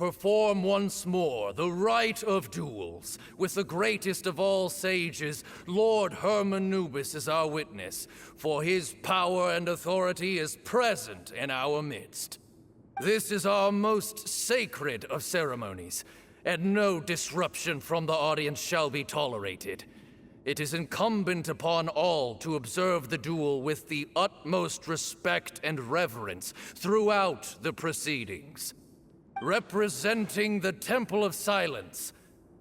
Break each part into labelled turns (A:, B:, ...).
A: Perform once more the rite of duels, with the greatest of all sages, Lord Hermanubis, as our witness, for his power and authority is present in our midst. This is our most sacred of ceremonies, and no disruption from the audience shall be tolerated. It is incumbent upon all to observe the duel with the utmost respect and reverence throughout the proceedings. Representing the Temple of Silence,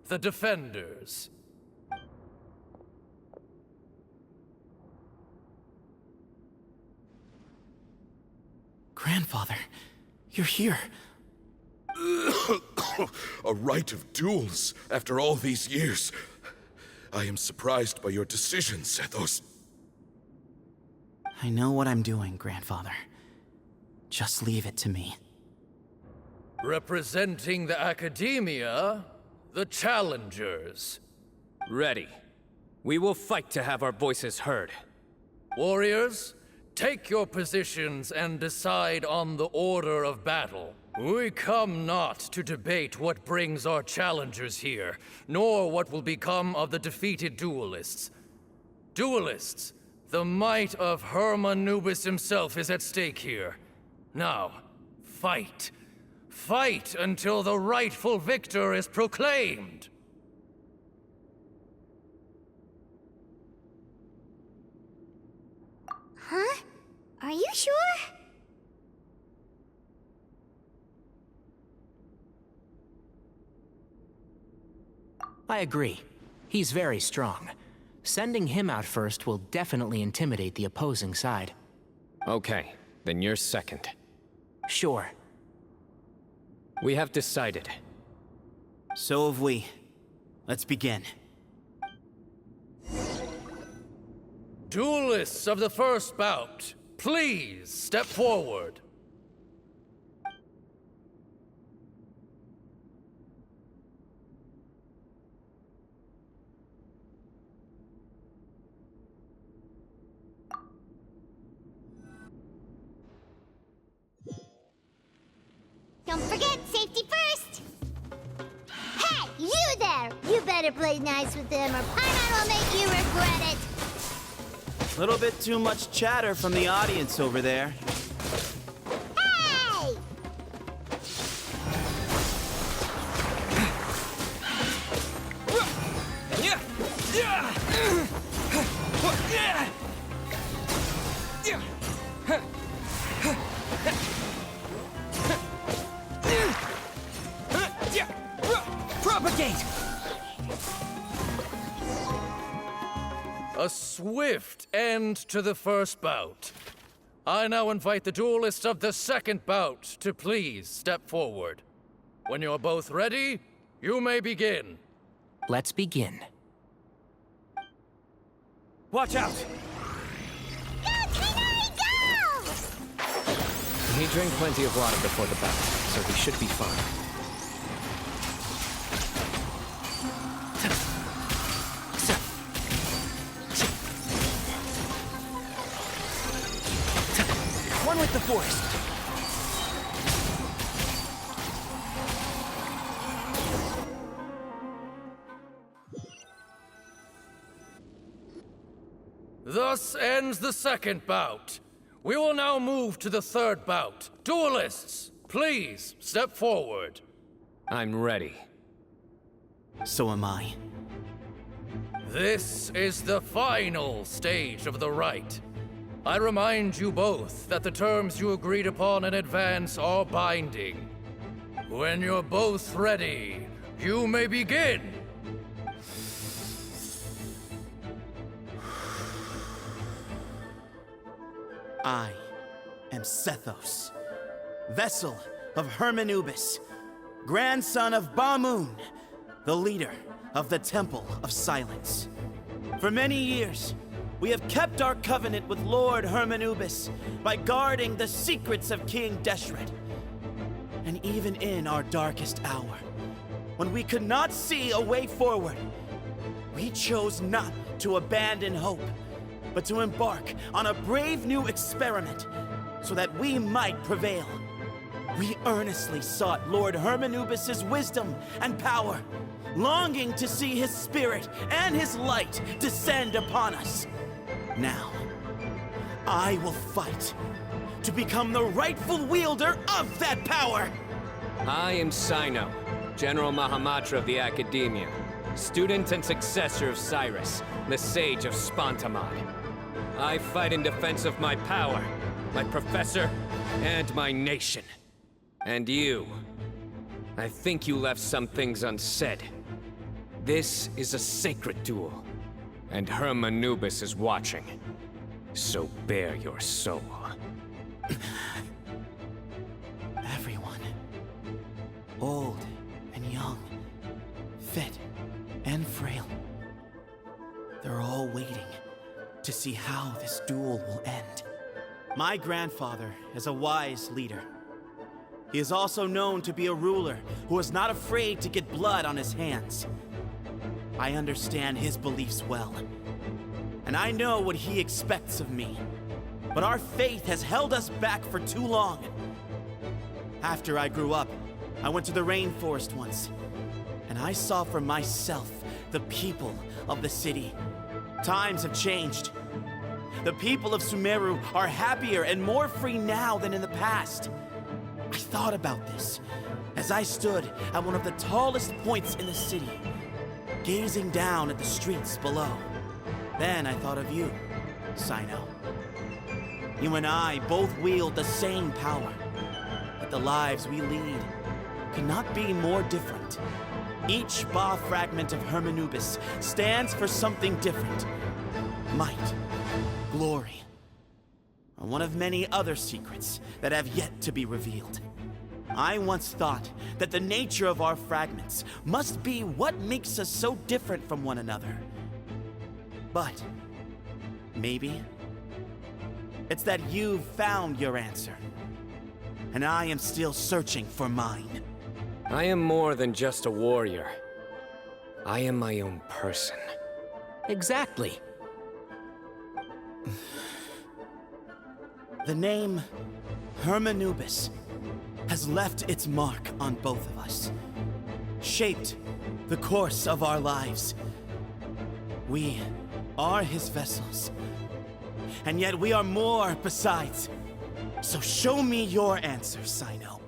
A: the Defenders.
B: Grandfather, you're here.
C: A rite of duels after all these years. I am surprised by your decision, Sethos.
B: I know what I'm doing, Grandfather. Just leave it to me.
A: Representing the Academia, the Challengers.
D: Ready. We will fight to have our voices heard.
A: Warriors, take your positions and decide on the order of battle. We come not to debate what brings our challengers here, nor what will become of the defeated duelists. Duelists, the might of Hermanubis himself is at stake here. Now, fight. Fight until the rightful victor is proclaimed!
E: Huh? Are you sure?
B: I agree. He's very strong. Sending him out first will definitely intimidate the opposing side.
D: Okay, then you're second.
B: Sure.
D: We have decided.
B: So have we. Let's begin.
A: Duelists of the first bout, please step forward.
E: Don't forget, safety first! Hey, you there! You better play nice with them or Paimon will make you regret it!
F: Little bit too much chatter from the audience over there.
E: Hey!
B: Propagate!
A: A swift end to the first bout. I now invite the duelists of the second bout to please step forward. When you're both ready, you may begin.
B: Let's begin.
F: Watch out!
E: Go, Canary, go!
D: He drank plenty of water before the bout, so he should be fine.
B: One with the force.
A: Thus ends the second bout. We will now move to the third bout. Duelists, please step forward.
D: I'm ready.
B: So am I.
A: This is the final stage of the rite. I remind you both that the terms you agreed upon in advance are binding. When you're both ready, you may begin.
F: I am Sethos, vessel of Hermanubis, grandson of Bamoon, the leader of the Temple of Silence. For many years, we have kept our covenant with Lord Hermanubis by guarding the secrets of King Deshret. And even in our darkest hour, when we could not see a way forward, we chose not to abandon hope, but to embark on a brave new experiment so that we might prevail. we earnestly sought Lord Hermanubis' wisdom and power, longing to see his spirit and his light descend upon us. Now, I will fight to become the rightful wielder of that power!
D: I am CYNO, General Mahamatra of the Academia, student and successor of Cyrus, the Sage of Spontamod. I fight in defense of my power, my professor, and my nation. And you. I think you left some things unsaid. This is a sacred duel, and Hermanubis is watching. So bare your soul.
F: Everyone, old and young, fit and frail, they're all waiting to see how this duel will end. My grandfather is a wise leader. He is also known to be a ruler who is not afraid to get blood on his hands. I understand his beliefs well, and I know what he expects of me. But our faith has held us back for too long. After I grew up, I went to the rainforest once, and I saw for myself the people of the city. Times have changed. The people of Sumeru are happier and more free now than in the past. I thought about this as I stood at one of the tallest points in the city, gazing down at the streets below. Then I thought of you, CYNO. You and I both wield the same power, but the lives we lead could not be more different. Each Ba fragment of Hermanubis stands for something different. Might, glory, or one of many other secrets that have yet to be revealed. I once thought that the nature of our fragments must be what makes us so different from one another. But maybe it's that you've found your answer, and I am still searching for mine.
D: I am more than just a warrior. I am my own person.
B: Exactly.
F: The name Hermanubis has left its mark on both of us, shaped the course of our lives. We are his vessels, and yet we are more besides. So show me your answer, CYNO.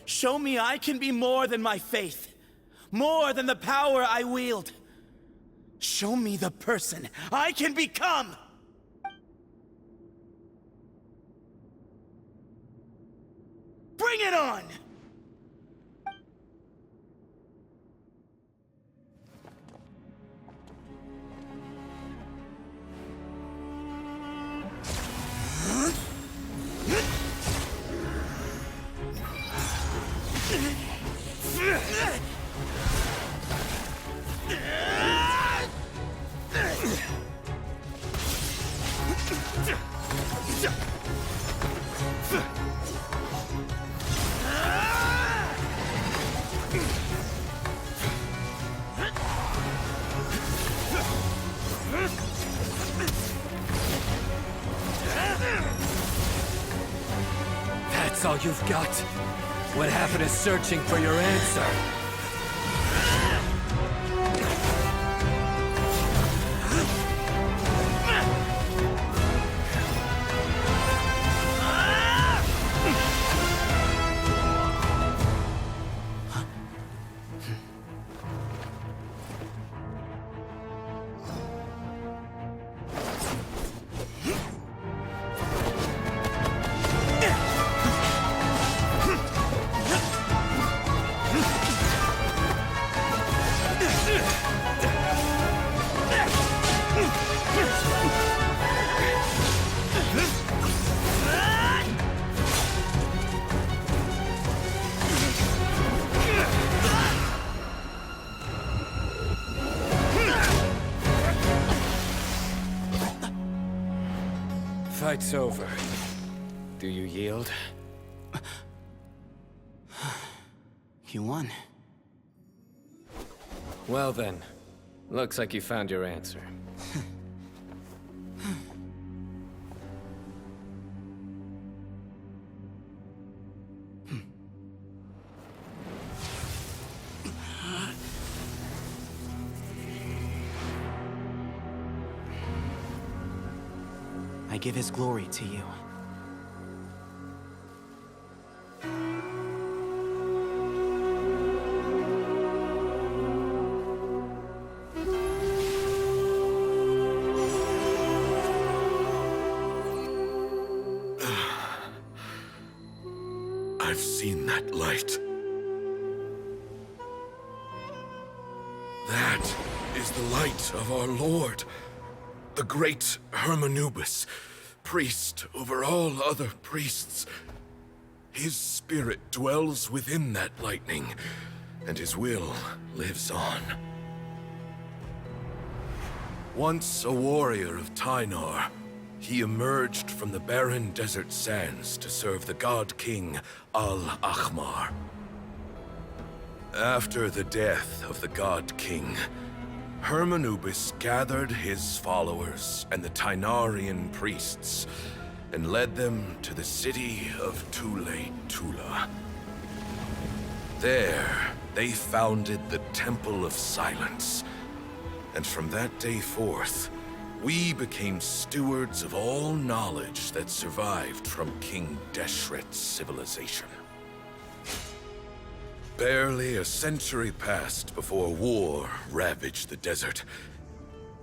F: Show me I can be more than my faith, more than the power I wield. Show me the person I can become! Bring it on!
A: That's all you've got? What happened to searching for your answer?
D: Fight's over. Do you yield?
F: You won.
D: Well then, looks like you found your answer.
F: I give his glory to you.
C: I've seen that light. That is the light of our Lord, the great Hermanubis, priest over all other priests. His spirit dwells within that lightning, and his will lives on. Once a warrior of Tynar, he emerged from the barren desert sands to serve the god king Al-Ahmar. After the death of the god king, Hermanubis gathered his followers and the Tynarian priests and led them to the city of Tule-Tula. There, they founded the Temple of Silence, and from that day forth, we became stewards of all knowledge that survived from King Deshret's civilization. Barely a century passed before war ravaged the desert.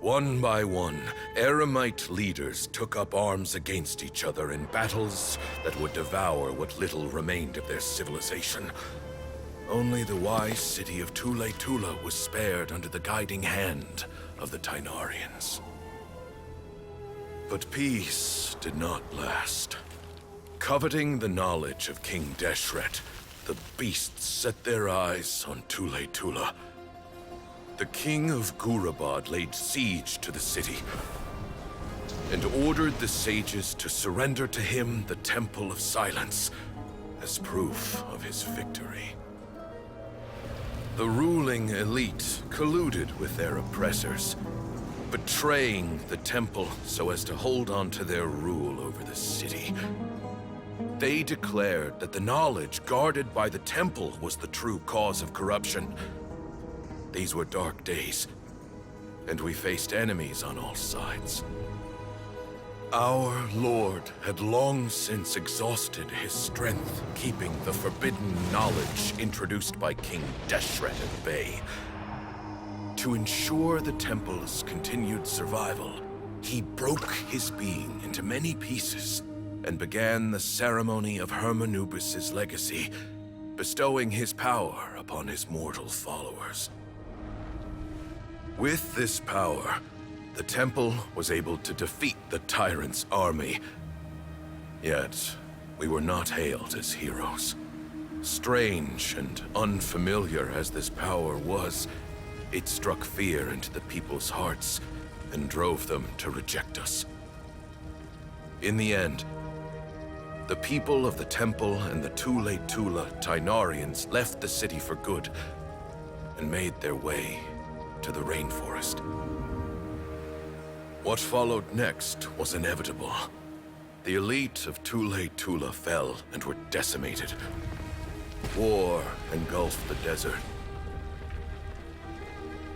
C: One by one, Eremite leaders took up arms against each other in battles that would devour what little remained of their civilization. Only the wise city of Tule-Tula was spared under the guiding hand of the Tynarians. But peace did not last. Coveting the knowledge of King Deshret, the beasts set their eyes on Tule-Tula. The king of Gurabad laid siege to the city and ordered the sages to surrender to him the Temple of Silence as proof of his victory. The ruling elite colluded with their oppressors, betraying the temple so as to hold on to their rule over the city. They declared that the knowledge guarded by the temple was the true cause of corruption. These were dark days, and we faced enemies on all sides. Our Lord had long since exhausted his strength, keeping the forbidden knowledge introduced by King Deshret at bay. To ensure the temple's continued survival, he broke his being into many pieces and began the ceremony of Hermanubis' legacy, bestowing his power upon his mortal followers. With this power, the temple was able to defeat the tyrant's army. Yet, we were not hailed as heroes. Strange and unfamiliar as this power was, it struck fear into the people's hearts and drove them to reject us. In the end, the people of the temple and the Tule-Tula Tynarians left the city for good and made their way to the rainforest. What followed next was inevitable. The elite of Tule-Tula fell and were decimated. War engulfed the desert.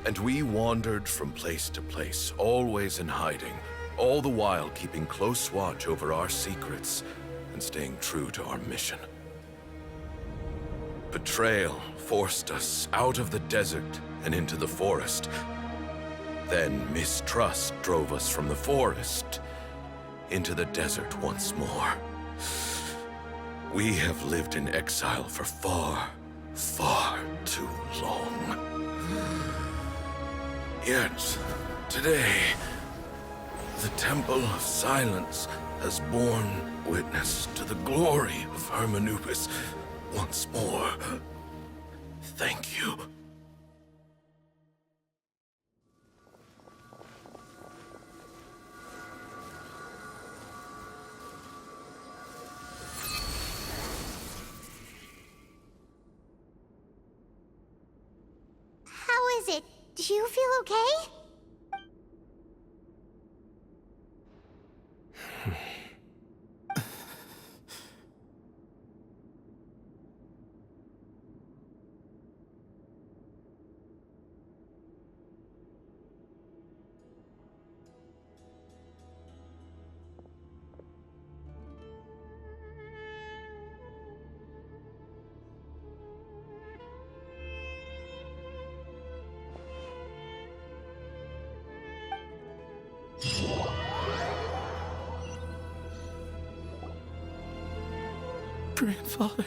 C: And we wandered from place to place, always in hiding, all the while keeping close watch over our secrets and staying true to our mission. Betrayal forced us out of the desert and into the forest. Then mistrust drove us from the forest into the desert once more. We have lived in exile for far, far too long. Yet, today, the Temple of Silence has borne witness to the glory of Hermanubis once more. Thank you.
E: How is it? Do you feel okay?
F: Grandfather.